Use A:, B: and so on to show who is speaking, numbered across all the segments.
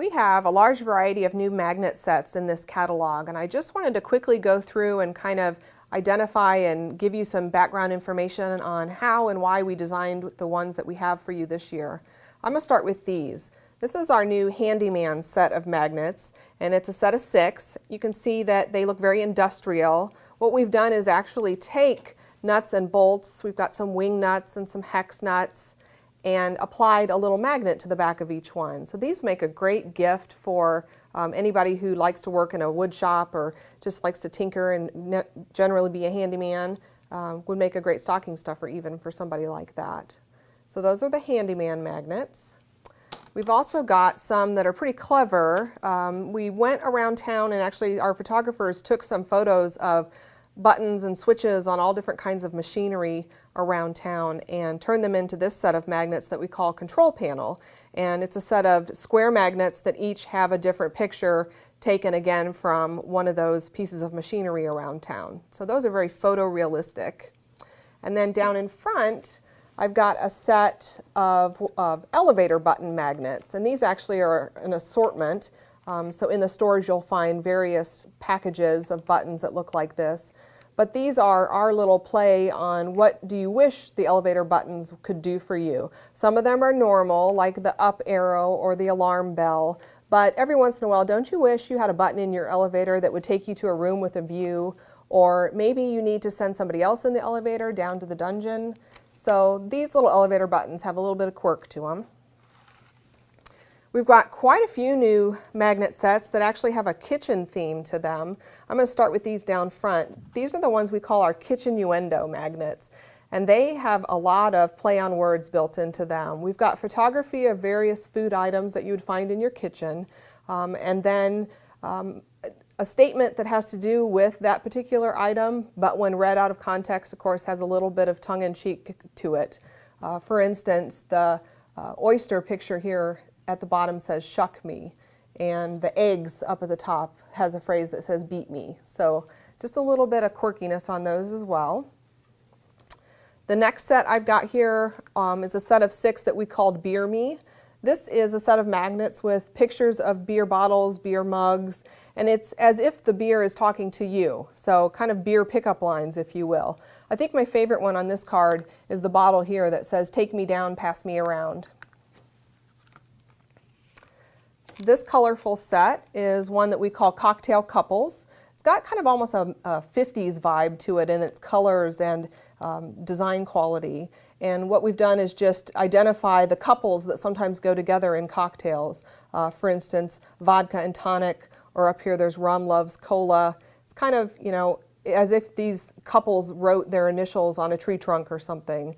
A: We have a large variety of new magnet sets in this catalog, and I just wanted to quickly go through and kind of identify and give you some background information on how and why we designed the ones that we have for you this year. I'm going to start with these. This is our new Handyman set of magnets, and it's a set of 6. You can see that they look very industrial. What we've done is actually take nuts and bolts. We've got some wing nuts and some hex nuts, and applied a little magnet to the back of each one. So these make a great gift for anybody who likes to work in a wood shop or just likes to tinker and generally be a handyman. Would make a great stocking stuffer even for somebody like that. So those are the Handyman magnets. We've also got some that are pretty clever. We went around town and actually our photographers took some photos of buttons and switches on all different kinds of machinery around town and turned them into this set of magnets that we call control panel. And it's a set of square magnets that each have a different picture taken again from one of those pieces of machinery around town. So those are very photorealistic. And then down in front, I've got a set of elevator button magnets, and these actually are an assortment. So in the stores you'll find various packages of buttons that look like this. But these are our little play on what do you wish the elevator buttons could do for you. Some of them are normal, like the up arrow or the alarm bell. But every once in a while, don't you wish you had a button in your elevator that would take you to a room with a view? Or maybe you need to send somebody else in the elevator down to the dungeon. So these little elevator buttons have a little bit of quirk to them. We've got quite a few new magnet sets that actually have a kitchen theme to them. I'm going to start with these down front. These are the ones we call our kitchen endow magnets, and they have a lot of play on words built into them. We've got photography of various food items that you would find in your kitchen, and then a statement that has to do with that particular item, but when read out of context, of course, has a little bit of tongue-in-cheek to it. For instance, the oyster picture here at the bottom says "shuck me," and the eggs up at the top has a phrase that says "beat me." So just a little bit of quirkiness on those as well. The next set I've got here is a set of 6 that we called Beer Me. This is a set of magnets with pictures of beer bottles, beer mugs, and it's as if the beer is talking to you. So kind of beer pickup lines, if you will. I think my favorite one on this card is the bottle here that says "take me down, pass me around." This colorful set is one that we call Cocktail Couples. It's got kind of almost a 50s vibe to it in its colors and design quality. And what we've done is just identify the couples that sometimes go together in cocktails. For instance, vodka and tonic, or up here there's rum loves cola. It's kind of, you know, as if these couples wrote their initials on a tree trunk or something.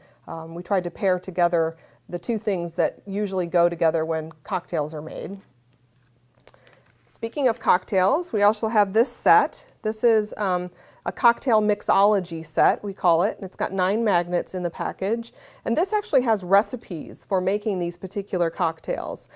A: We tried to pair together the two things that usually go together when cocktails are made. Speaking of cocktails, we also have this set. This is a cocktail mixology set, we call it, and it's got 9 magnets in the package. And this actually has recipes for making these particular cocktails.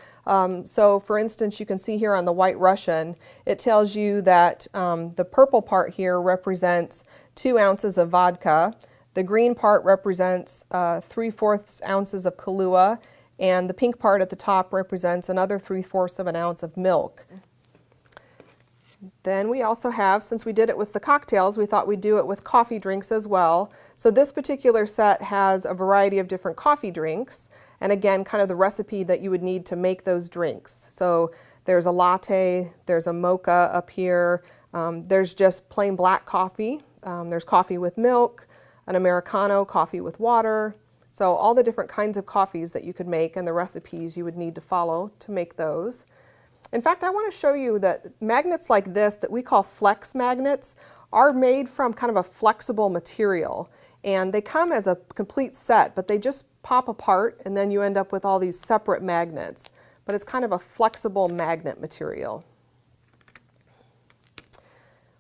A: So for instance, you can see here on the White Russian, it tells you that the purple part here represents 2 ounces of vodka, the green part represents 3/4 ounces of Kahlua, and the pink part at the top represents another 3/4 of an ounce of milk. Then we also have, since we did it with the cocktails, we thought we'd do it with coffee drinks as well. So this particular set has a variety of different coffee drinks, and again, kind of the recipe that you would need to make those drinks. So there's a latte, there's a mocha up here, there's just plain black coffee, there's coffee with milk, an Americano, coffee with water. So all the different kinds of coffees that you could make and the recipes you would need to follow to make those. In fact, I want to show you that magnets like this that we call flex magnets are made from kind of a flexible material, and they come as a complete set, but they just pop apart and then you end up with all these separate magnets. But it's kind of a flexible magnet material.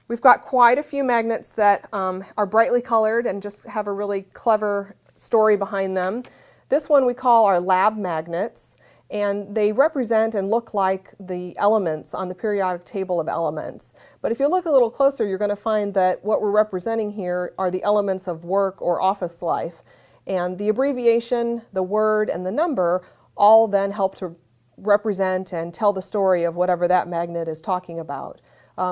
A: We've got quite a few magnets that are brightly colored and just have a really clever story behind them. This one we call our lab magnets. And they represent and look like the elements on the periodic table of elements. But if you look a little closer, you're going to find that what we're representing here are the elements of work or office life. And the abbreviation, the word, and the number all then help to represent and tell the story of whatever that magnet is talking about.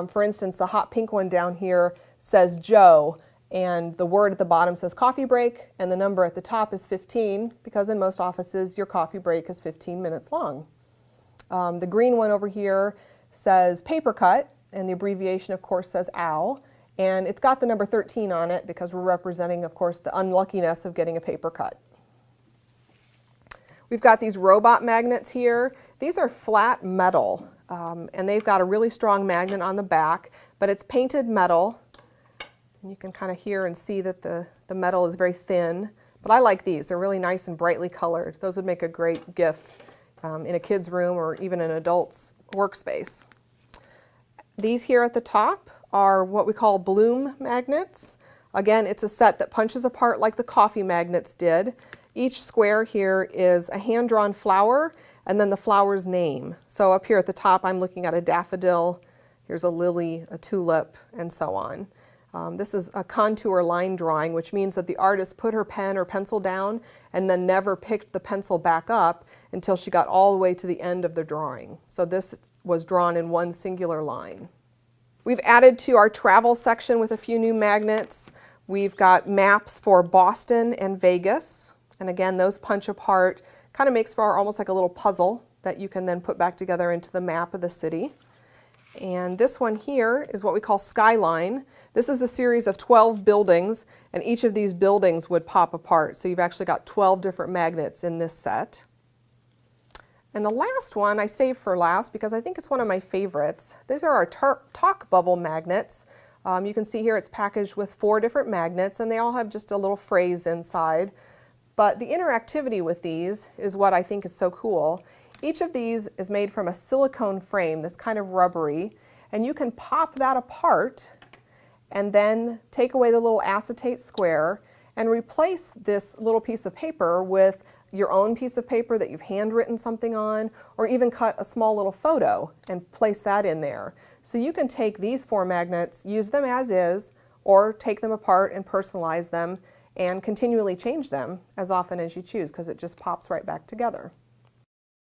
A: For instance, the hot pink one down here says Joe, and the word at the bottom says coffee break, and the number at the top is 15, because in most offices your coffee break is 15 minutes long. The green one over here says paper cut, and the abbreviation of course says OW, and it's got the number 13 on it because we're representing of course the unluckiness of getting a paper cut. We've got these robot magnets here. These are flat metal, and they've got a really strong magnet on the back, but it's painted metal. And you can kind of hear and see that the metal is very thin, but I like these. They're really nice and brightly colored. Those would make a great gift in a kid's room or even an adult's workspace. These here at the top are what we call bloom magnets. Again, it's a set that punches apart like the coffee magnets did. Each square here is a hand-drawn flower and then the flower's name. So up here at the top I'm looking at a daffodil, here's a lily, a tulip, and so on. This is a contour line drawing, which means that the artist put her pen or pencil down and then never picked the pencil back up until she got all the way to the end of the drawing. So this was drawn in one singular line. We've added to our travel section with a few new magnets. We've got maps for Boston and Vegas. And again, those punch apart, kind of makes for almost like a little puzzle that you can then put back together into the map of the city. And this one here is what we call Skyline. This is a series of 12 buildings, and each of these buildings would pop apart. So you've actually got 12 different magnets in this set. And the last one I saved for last because I think it's one of my favorites. These are our talk bubble magnets. You can see here it's packaged with 4 different magnets, and they all have just a little phrase inside. But the interactivity with these is what I think is so cool. Each of these is made from a silicone frame that's kind of rubbery, and you can pop that apart and then take away the little acetate square and replace this little piece of paper with your own piece of paper that you've handwritten something on, or even cut a small little photo and place that in there. So you can take these 4 magnets, use them as is, or take them apart and personalize them and continually change them as often as you choose because it just pops right back together.